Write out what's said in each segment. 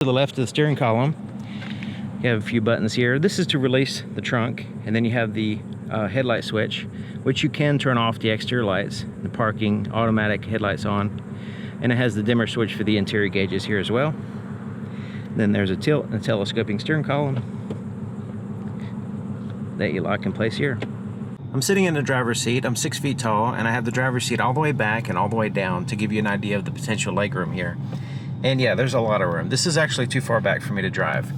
To the left of the steering column, you have a few buttons here. This is to release the trunk, and then you have the headlight switch, which you can turn off the exterior lights, the parking, automatic headlights on, and it has the dimmer switch for the interior gauges here as well. Then there's a tilt and a telescoping steering column that you lock in place here. I'm sitting in the driver's seat. I'm 6 feet tall, and I have the driver's seat all the way back and all the way down to give you an idea of the potential legroom here. And yeah, there's a lot of room. This is actually too far back for me to drive.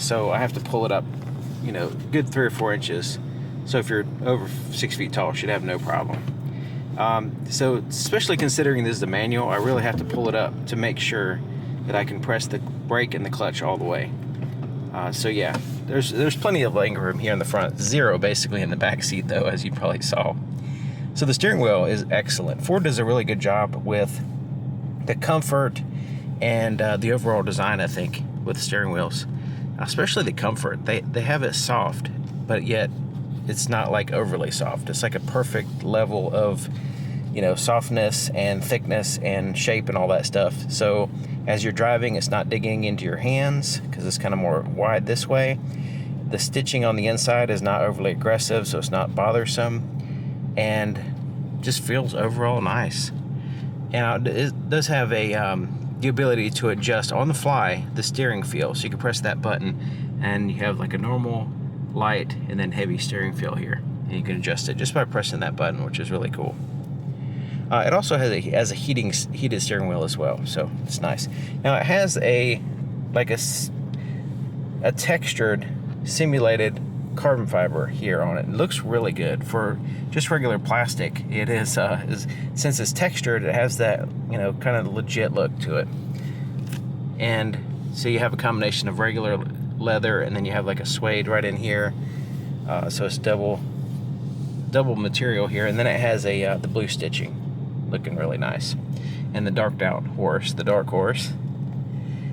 So I have to pull it up, you know, good 3 or 4 inches. So if you're over 6 feet tall, you should have no problem. So especially considering this is the manual, I really have to pull it up to make sure that I can press the brake and the clutch all the way. So yeah, there's plenty of leg room here in the front. Zero basically in the back seat though, as you probably saw. So the steering wheel is excellent. Ford does a really good job with the comfort and the overall design, I think, with steering wheels, especially the comfort. They have it soft, but yet it's not like overly soft. It's like a perfect level of, you know, softness and thickness and shape and all that stuff. So as you're driving, it's not digging into your hands because it's kind of more wide this way. The stitching on the inside is not overly aggressive, so it's not bothersome, and just feels overall nice. And it does have the ability to adjust on the fly the steering feel, so you can press that button and you have like a normal, light, and then heavy steering feel here, and you can adjust it just by pressing that button, which is really cool. It also has a heated steering wheel as well, so it's nice. Now it has a textured simulated carbon fiber here on it. It looks really good for just regular plastic. It is since it's textured, it has that, you know, kind of legit look to it. And so you have a combination of regular leather, and then you have like a suede right in here. So it's double material here, and then it has the blue stitching, looking really nice. And the dark horse.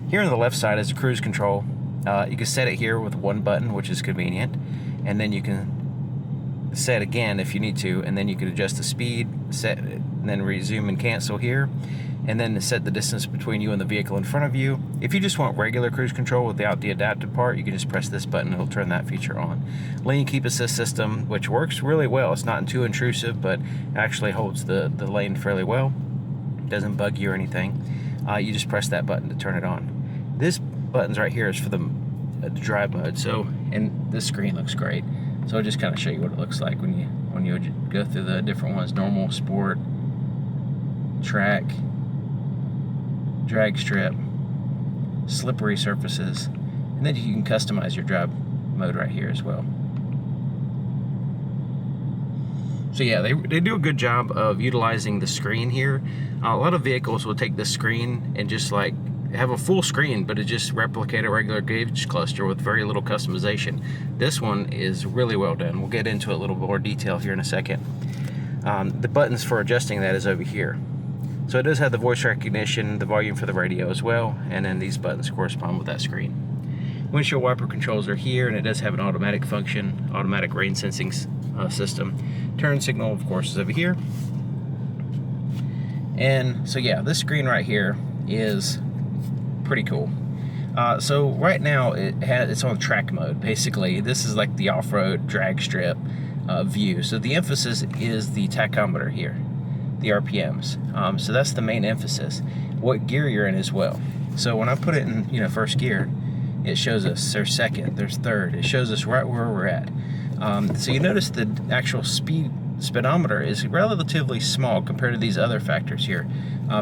Here on the left side is the cruise control. You can set it here with one button, which is convenient, and then you can set again if you need to, and then you can adjust the speed, set, and then resume and cancel here, and then set the distance between you and the vehicle in front of you. If you just want regular cruise control without the adaptive part, you can just press this button, it'll turn that feature on. Lane keep assist system, which works really well. It's not too intrusive, but actually holds the lane fairly well. It doesn't bug you or anything. You just press that button to turn it on. This buttons right here is for the drive mode. So, and this screen looks great. So I'll just kind of show you what it looks like when you go through the different ones: normal, sport, track, drag strip, slippery surfaces, and then you can customize your drive mode right here as well. So yeah, they do a good job of utilizing the screen here. A lot of vehicles will take this screen and just like have a full screen, but it just replicate a regular gauge cluster with very little customization. This one is really well done. We'll get into a little more detail here in a second. The buttons for adjusting that is over here. So it does have the voice recognition, the volume for the radio as well, and then these buttons correspond with that screen. Windshield wiper controls are here, and it does have an automatic function, automatic rain sensing system. Turn signal, of course, is over here. And so yeah, this screen right here is pretty cool. So right now it's on track mode. Basically, this is like the off-road drag strip view. So the emphasis is the tachometer here, the RPMs. So that's the main emphasis. What gear you're in as well. So when I put it in, you know, first gear, it shows us there's second, there's third. It shows us right where we're at. So you notice the actual speedometer is relatively small compared to these other factors here,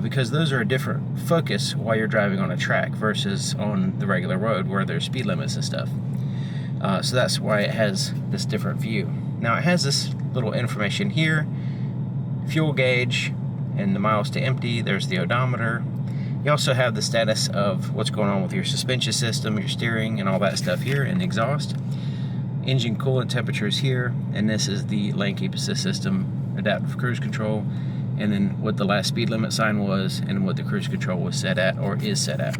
because those are a different focus while you're driving on a track versus on the regular road where there's speed limits and stuff. So that's why it has this different view. Now it has this little information here, fuel gauge and the miles to empty. There's the odometer. You also have the status of what's going on with your suspension system, your steering, and all that stuff here, and exhaust. Engine coolant temperatures here, and this is the lane keep assist system, adaptive cruise control, and then what the last speed limit sign was and what the cruise control was set at or is set at.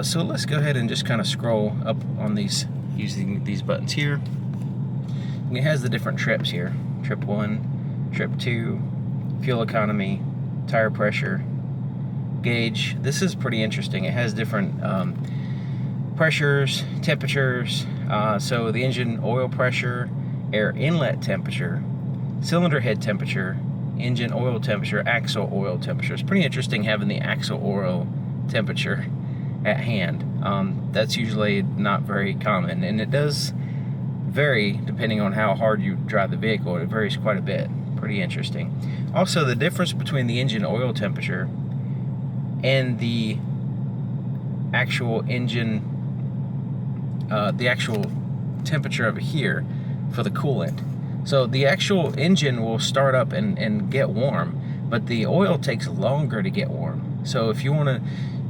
So let's go ahead and just kind of scroll up on these using these buttons here. And it has the different trips here: trip 1, trip 2, fuel economy, tire pressure, gauge. This is pretty interesting. It has different pressures, temperatures. So the engine oil pressure, air inlet temperature, cylinder head temperature, engine oil temperature, axle oil temperature. It's pretty interesting having the axle oil temperature at hand. That's usually not very common, and it does vary depending on how hard you drive the vehicle. It varies quite a bit. Pretty interesting. Also, the difference between the engine oil temperature and the actual engine, the actual temperature over here for the coolant. So the actual engine will start up and get warm, but the oil takes longer to get warm. So if you want to,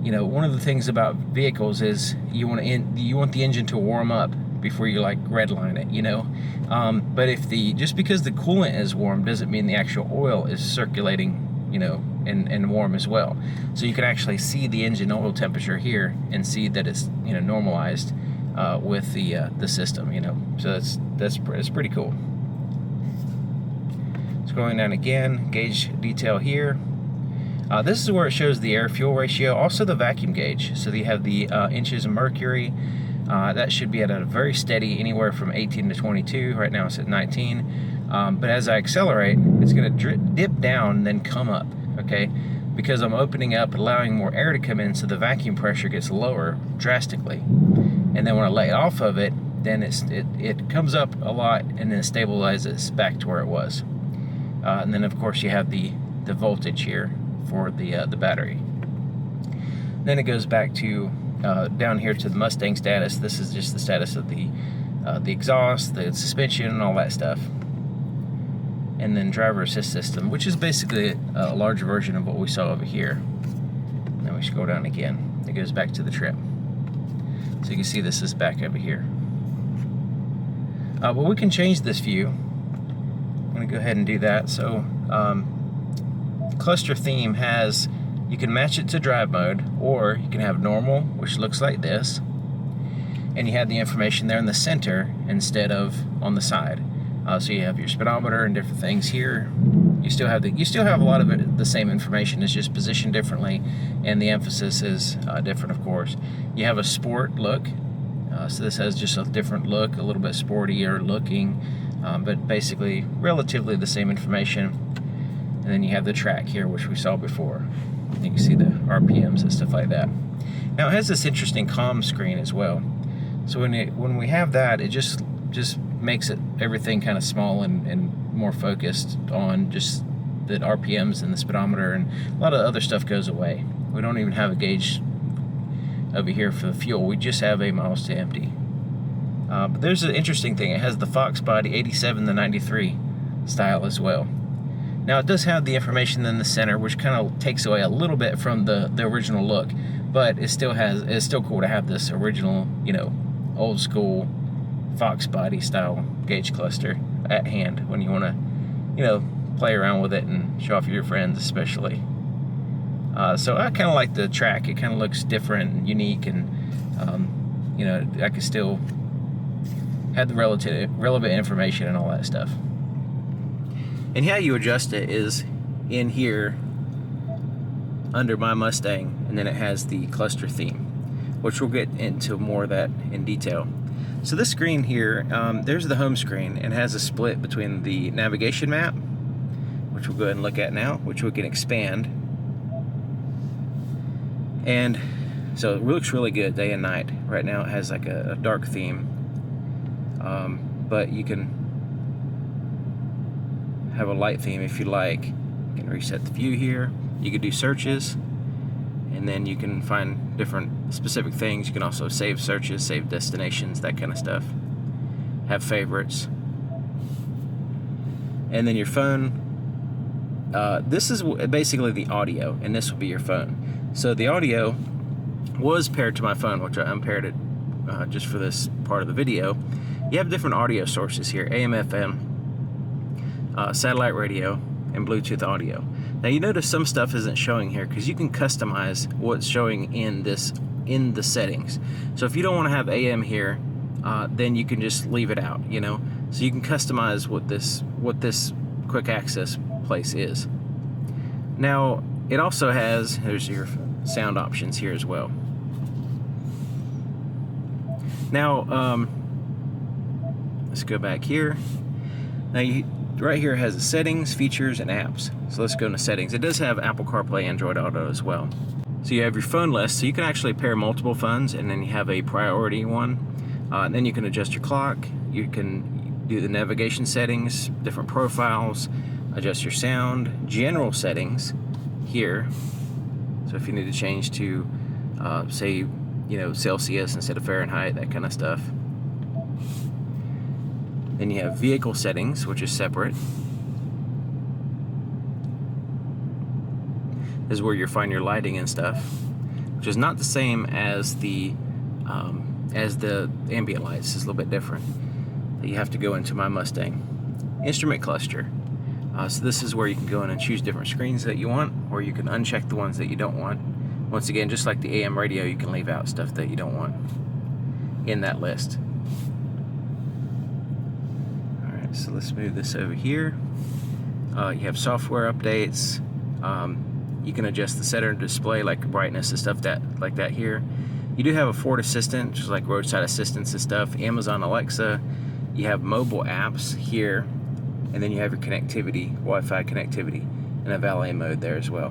you know, one of the things about vehicles is you want the engine to warm up before you like redline it, you know. But if just because the coolant is warm doesn't mean the actual oil is circulating, you know, and warm as well. So you can actually see the engine oil temperature here and see that it's, you know, normalized with the system, you know. So that's pretty cool. Scrolling down again, gauge detail here. This is where it shows the air-fuel ratio, also the vacuum gauge. So you have the inches of mercury. That should be at a very steady, anywhere from 18 to 22. Right now it's at 19. But as I accelerate, it's going to dip down and then come up, okay? Because I'm opening up, allowing more air to come in, so the vacuum pressure gets lower drastically. And then when I lay off of it, then it comes up a lot and then stabilizes back to where it was. And then of course you have the voltage here for the battery. Then it goes back to down here to the Mustang status. This is just the status of the exhaust, the suspension, and all that stuff. And then driver assist system, which is basically a larger version of what we saw over here. Now we scroll down again. It goes back to the trip. So you can see this is back over here. Well, we can change this view. I'm going to go ahead and do that. So cluster theme has, you can match it to drive mode, or you can have normal, which looks like this, and you have the information there in the center instead of on the side. So you have your speedometer and different things here. You still have a lot of it, the same information. It's just positioned differently, and the emphasis is different, of course. You have a sport look, so this has just a different look, a little bit sportier looking, but basically relatively the same information. And then you have the track here, which we saw before. You can see the RPMs and stuff like that. Now it has this interesting comm screen as well. So when we have that, it just makes everything kind of small and more focused on just the RPMs and the speedometer, and a lot of other stuff goes away. We don't even have a gauge over here for the fuel. We just have a miles to empty. But there's an interesting thing. It has the Fox body 87 to 93 style as well. Now it does have the information in the center, which kind of takes away a little bit from the original look, but it's still cool to have this original, you know, old school Fox body style gauge cluster at hand when you want to, you know, play around with it and show off your friends especially. So I kind of like the track. It kind of looks different and unique, and you know, I can still have the relevant information and all that stuff. And how you adjust it is in here under My Mustang, and then it has the cluster theme, which we'll get into more of that in detail. So this screen here, there's the home screen, and has a split between the navigation map, which we'll go ahead and look at now, which we can expand. And so it looks really good day and night. Right now it has like a dark theme, but you can have a light theme if you like. You can reset the view here. You can do searches, and then you can find different specific things. You can also save searches, save destinations, that kind of stuff. Have favorites. And then your phone. This is basically the audio, and this will be your phone. So the audio was paired to my phone, which I unpaired it just for this part of the video. You have different audio sources here: AM, FM, satellite radio, and Bluetooth audio. Now you notice some stuff isn't showing here because you can customize what's showing in the settings. So if you don't want to have AM here, then you can just leave it out, you know. So you can customize what this quick access place is. Now it also has, there's your sound options here as well. Now, let's go back here. Now, right here has the settings, features, and apps. So let's go into settings. It does have Apple CarPlay, Android Auto as well. So you have your phone list, so you can actually pair multiple phones, and then you have a priority one. And then you can adjust your clock. You can do the navigation settings, different profiles, adjust your sound, general settings here. So if you need to change to, say, Celsius instead of Fahrenheit, that kind of stuff. Then you have vehicle settings, which is separate. This is where you find your lighting and stuff, which is not the same as the ambient lights. It's a little bit different. You have to go into my Mustang. Instrument cluster. So this is where you can go in and choose different screens that you want, or you can uncheck the ones that you don't want. Once again, just like the AM radio, you can leave out stuff that you don't want in that list. Alright, so let's move this over here. You have software updates. You can adjust the center display, like brightness and stuff like that here. You do have a Ford Assistant, just like roadside assistance and stuff. Amazon Alexa. You have mobile apps here. And then you have your connectivity, Wi-Fi connectivity, and a valet mode there as well.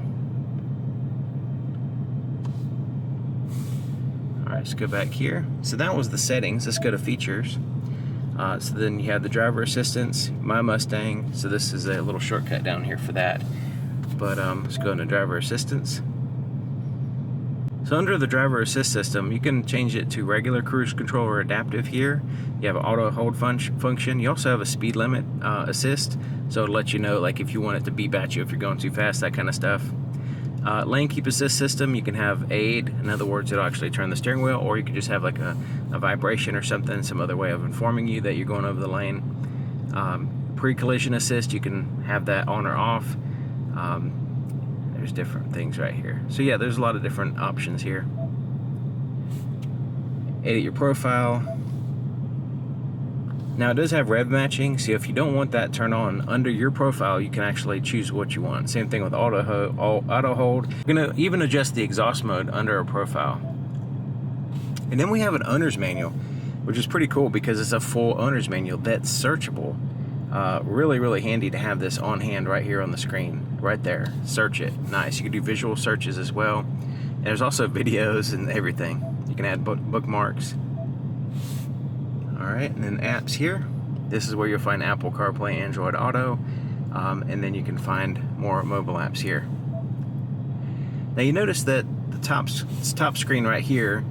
Alright, let's go back here. So that was the settings. Let's go to features. So then you have the driver assistance, My Mustang. So this is a little shortcut down here for that. But let's go into driver assistance. So under the driver assist system, you can change it to regular cruise control or adaptive here. You have an auto hold function. You also have a speed limit assist, so it'll let you know, like, if you want it to beep at you if you're going too fast, that kind of stuff. Lane keep assist system, you can have aid. In other words, it'll actually turn the steering wheel, or you could just have like a vibration or something, some other way of informing you that you're going over the lane. Pre-collision assist, you can have that on or off. There's different things right here. So yeah, there's a lot of different options here. Edit your profile. Now it does have rev matching, so if you don't want that turned on under your profile, you can actually choose what you want. Same thing with auto hold. You're gonna even adjust the exhaust mode under a profile. And then we have an owner's manual, which is pretty cool because it's a full owner's manual that's searchable. Really, really handy to have this on hand right here on the screen, right there. Search it. Nice. You can do visual searches as well. And there's also videos and everything. You can add bookmarks. Alright, and then apps here. This is where you'll find Apple CarPlay, Android Auto, and then you can find more mobile apps here. Now you notice that the top screen right here,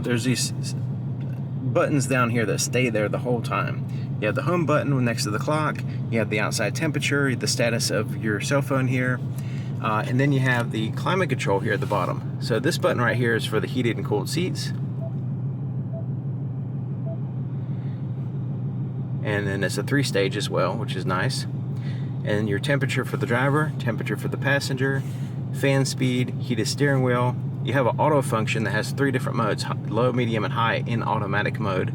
there's these buttons down here that stay there the whole time. You have the home button next to the clock, you have the outside temperature, the status of your cell phone here, and then you have the climate control here at the bottom. So this button right here is for the heated and cooled seats. And then it's a 3-stage as well, which is nice. And your temperature for the driver, temperature for the passenger, fan speed, heated steering wheel. You have an auto function that has 3 different modes, low, medium, and high in automatic mode.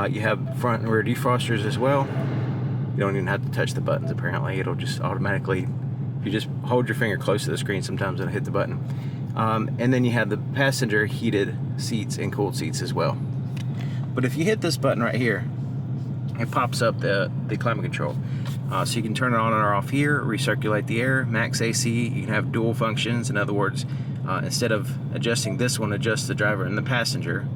You have front and rear defrosters as well. You don't even have to touch the buttons apparently. It'll just automatically, if you just hold your finger close to the screen, sometimes it'll hit the button. And then you have the passenger heated seats and cooled seats as well. But if you hit this button right here, it pops up the climate control. So you can turn it on or off here, recirculate the air, max AC. You can have dual functions. In other words, instead of adjusting this one, adjust the driver and the passenger,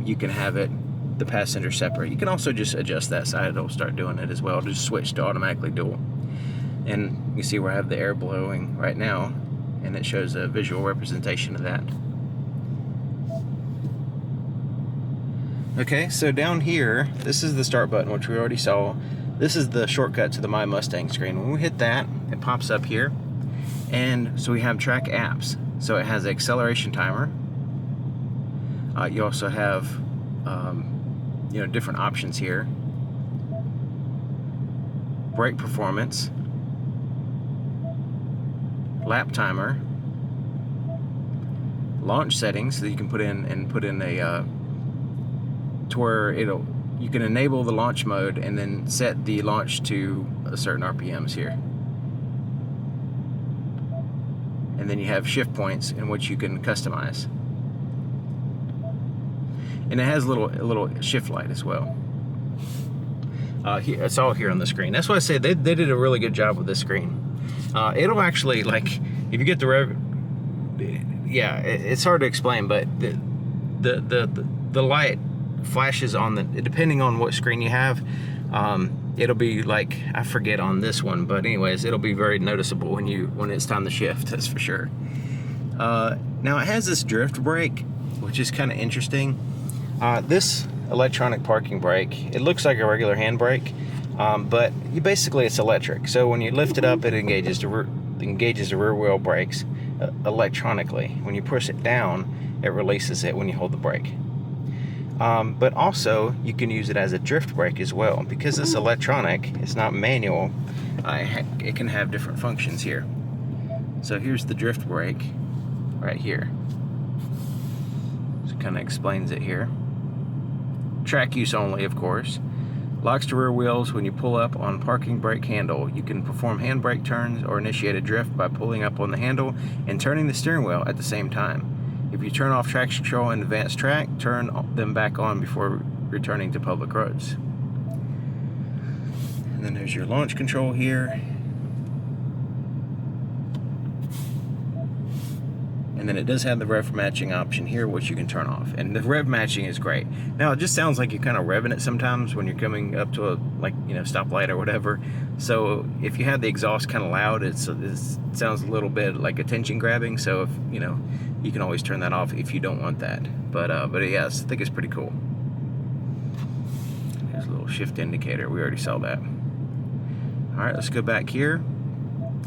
you can have the passenger separate. You can also just adjust that side. It'll start doing it as well. Just switch to automatically dual. And you see where I have the air blowing right now, and it shows a visual representation of that. Okay, so down here, this is the start button, which we already saw. This is the shortcut to the My Mustang screen. When we hit that, it pops up here. And so we have track apps. So it has an acceleration timer. You also have different options here. Brake performance, lap timer, launch settings, so you can put in a to where you can enable the launch mode and then set the launch to a certain RPMs here. and then you have shift points in which you can customize. And it has a little shift light as well. Here, it's all here on the screen. That's why I say they did a really good job with this screen. It'll actually, like, if you get the rev, yeah, it's hard to explain, but the light flashes on the, depending on what screen you have. It'll be like, I forget on this one, but anyways, it'll be very noticeable when it's time to shift. That's for sure. Now it has this drift brake, which is kind of interesting. This electronic parking brake, it looks like a regular handbrake, but basically it's electric. So when you lift it up, it engages the rear wheel brakes electronically. When you push it down, it releases it when you hold the brake. But also you can use it as a drift brake as well. Because it's electronic, it's not manual, it can have different functions here. So here's the drift brake right here. So it kind of explains it here. Track use only, of course. Locks to rear wheels when you pull up on parking brake handle. You can perform handbrake turns or initiate a drift by pulling up on the handle and turning the steering wheel at the same time. If you turn off traction control and advanced track, turn them back on before returning to public roads. And then there's your launch control here. And then it does have the rev matching option here, which you can turn off. And the rev matching is great. Now, it just sounds like you're kind of revving it sometimes when you're coming up to a, like, stoplight or whatever. So if you have the exhaust kind of loud, it sounds a little bit like attention grabbing. So if, you can always turn that off if you don't want that. But yeah, I think it's pretty cool. There's a little shift indicator. We already saw that. All right, let's go back here.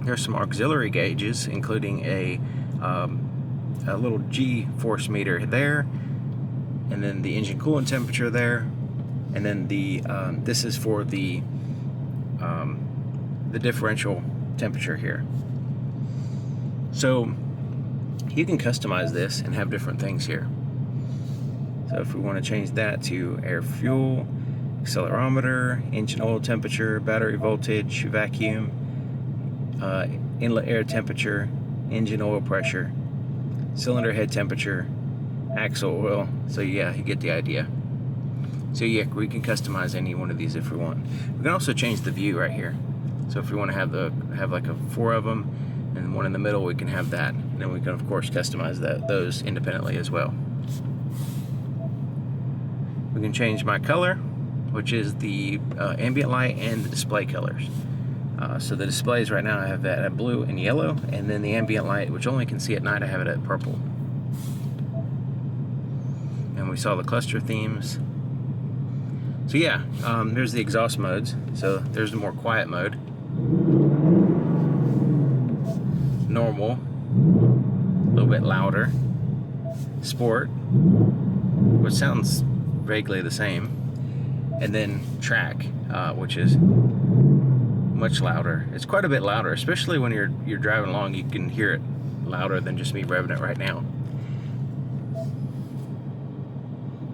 There's some auxiliary gauges, including a little G force meter there, and then the engine coolant temperature there, and then the this is for the differential temperature here. So you can customize this and have different things here. So if we want to change that to air fuel, accelerometer, engine oil temperature, battery voltage, vacuum, inlet air temperature, engine oil pressure, cylinder head temperature, axle oil. So yeah, you get the idea. So yeah, we can customize any one of these if we want. We can also change the view right here. So if we want to have like 4 of them and one in the middle, we can have that. And then we can of course customize those independently as well. We can change my color, which is the ambient light and the display colors. So the displays right now I have that at blue and yellow, and then the ambient light, which only can see at night, I have it at purple. And we saw the cluster themes. So yeah, there's the exhaust modes. So there's the more quiet mode. Normal, a little bit louder. Sport, which sounds vaguely the same. And then track, which is much louder. It's quite a bit louder, especially when you're driving along. You can hear it louder than just me revving it right now.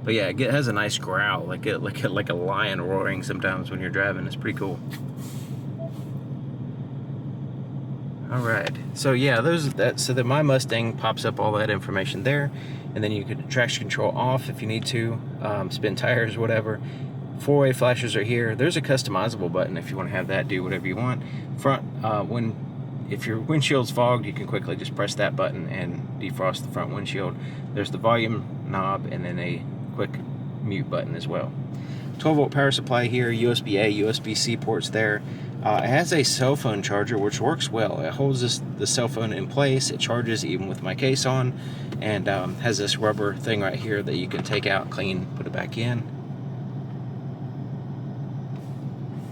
But yeah, it has a nice growl, like a lion roaring sometimes when you're driving. It's pretty cool. All right, so yeah, so that my Mustang pops up all that information there, and then you could traction control off if you need to, spin tires, whatever. 4-way flashers are here. There's a customizable button if you want to have that do whatever you want. Front, if your windshield's fogged, you can quickly just press that button and defrost the front windshield. There's the volume knob and then a quick mute button as well. 12-volt power supply here, USB-A, USB-C ports there. It has a cell phone charger, which works well. It holds the cell phone in place. It charges even with my case on, and has this rubber thing right here that you can take out, clean, put it back in.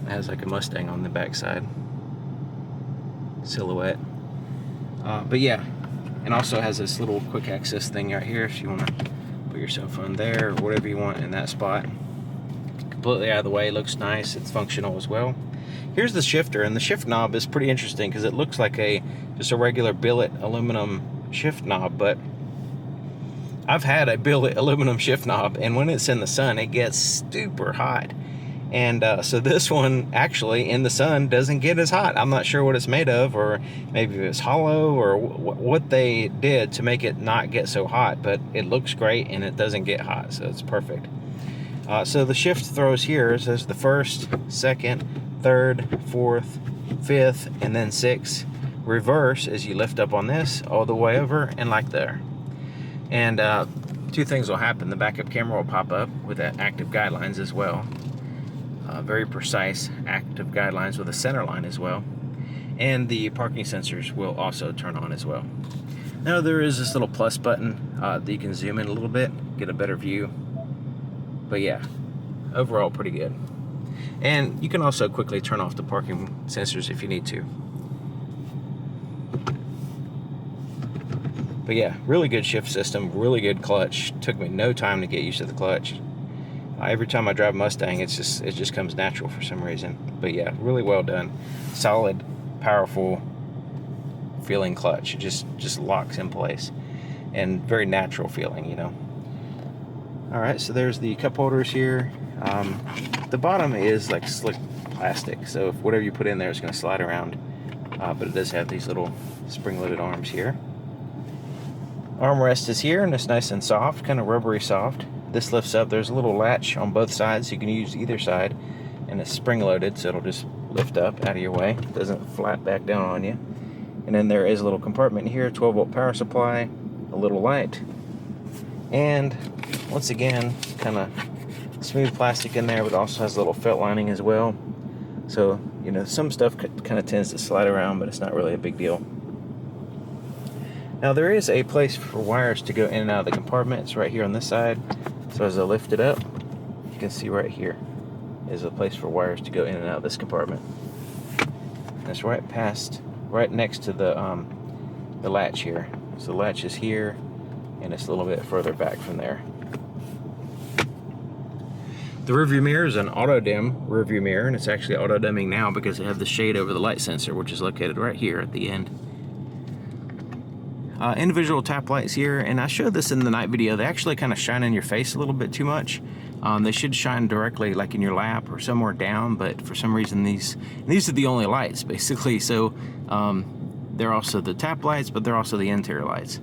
It has like a Mustang on the backside silhouette. But yeah, and also has this little quick access thing right here if you want to put your cell phone there or whatever you want in that spot. Completely out of the way, looks nice, it's functional as well. Here's the shifter, and the shift knob is pretty interesting because it looks like just a regular billet aluminum shift knob, but I've had a billet aluminum shift knob, and when it's in the sun, it gets super hot. And so this one actually in the sun doesn't get as hot. I'm not sure what it's made of, or maybe it's hollow, or what they did to make it not get so hot, but it looks great and it doesn't get hot, so it's perfect. So the shift throws here says the first, second, third, fourth, fifth, and then sixth. Reverse is you lift up on this all the way over and like there. And two things will happen. The backup camera will pop up with the active guidelines as well. Very precise active guidelines with a center line as well. And the parking sensors will also turn on as well. Now there is this little plus button that you can zoom in a little bit, get a better view. But yeah, overall pretty good. And you can also quickly turn off the parking sensors if you need to. But yeah, really good shift system, really good clutch. Took me no time to get used to the clutch. Every time I drive Mustang, it just comes natural for some reason. But yeah, really well done. Solid, powerful feeling clutch. It just locks in place. And very natural feeling, you know. Alright, so there's the cup holders here. The bottom is like slick plastic, so if whatever you put in there is going to slide around. But it does have these little spring-loaded arms here. Armrest is here, and it's nice and soft, kind of rubbery soft. This lifts up. There's a little latch on both sides, so you can use either side, and it's spring-loaded, so it'll just lift up out of your way. It doesn't flat back down on you. And then there is a little compartment here, 12-volt power supply, a little light, and once again, kind of smooth plastic in there, but also has a little felt lining as well. So, you know, some stuff kind of tends to slide around, but it's not really a big deal. Now there is a place for wires to go in and out of the compartment. It's right here on this side. So as I lift it up, you can see right here is a place for wires to go in and out of this compartment. And it's right next to the latch here. So the latch is here, and it's a little bit further back from there. The rearview mirror is an auto-dim rearview mirror, and it's actually auto-dimming now because it has the shade over the light sensor, which is located right here at the end. Individual tap lights here, and I showed this in the night video. They actually kind of shine in your face a little bit too much. They should shine directly like in your lap or somewhere down, but for some reason these are the only lights basically. So they're also the tap lights, but they're also the interior lights.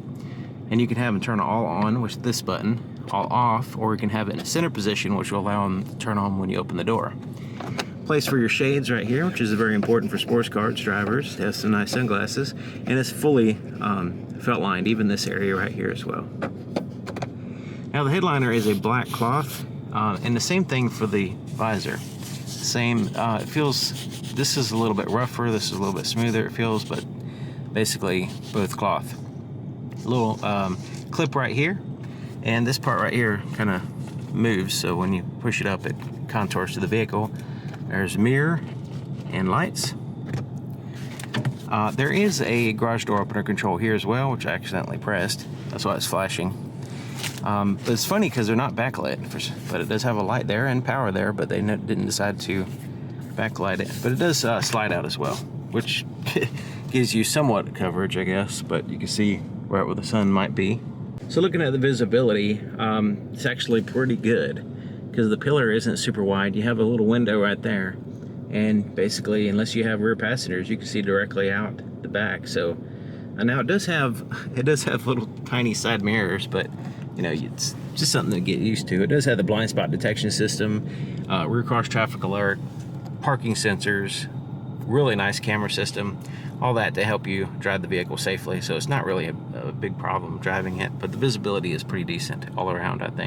And you can have them turn all on with this button, all off, or you can have it in a center position, which will allow them to turn on when you open the door. Place for your shades right here, which is very important for sports cars drivers. It has some nice sunglasses, and it's fully felt lined, even this area right here as well. Now the headliner is a black cloth, and the same thing for the visor. Same, it feels, this is a little bit rougher, this is a little bit smoother it feels, but basically both cloth. A little clip right here, and this part right here kind of moves, so when you push it up it contours to the vehicle. There's a mirror and lights. There is a garage door opener control here as well, which I accidentally pressed. That's why it's flashing. But it's funny because they're not backlit, but it does have a light there and power there, but they didn't decide to backlight it. But it does slide out as well, which gives you somewhat coverage, I guess, but you can see right where the sun might be. So looking at the visibility, it's actually pretty good because the pillar isn't super wide. You have a little window right there, and basically, unless you have rear passengers, you can see directly out the back. So, and now it does have little tiny side mirrors, but you know, it's just something to get used to. It does have the blind spot detection system, rear cross traffic alert, parking sensors, really nice camera system, all that to help you drive the vehicle safely. So it's not really a big problem driving it, but the visibility is pretty decent all around, I think.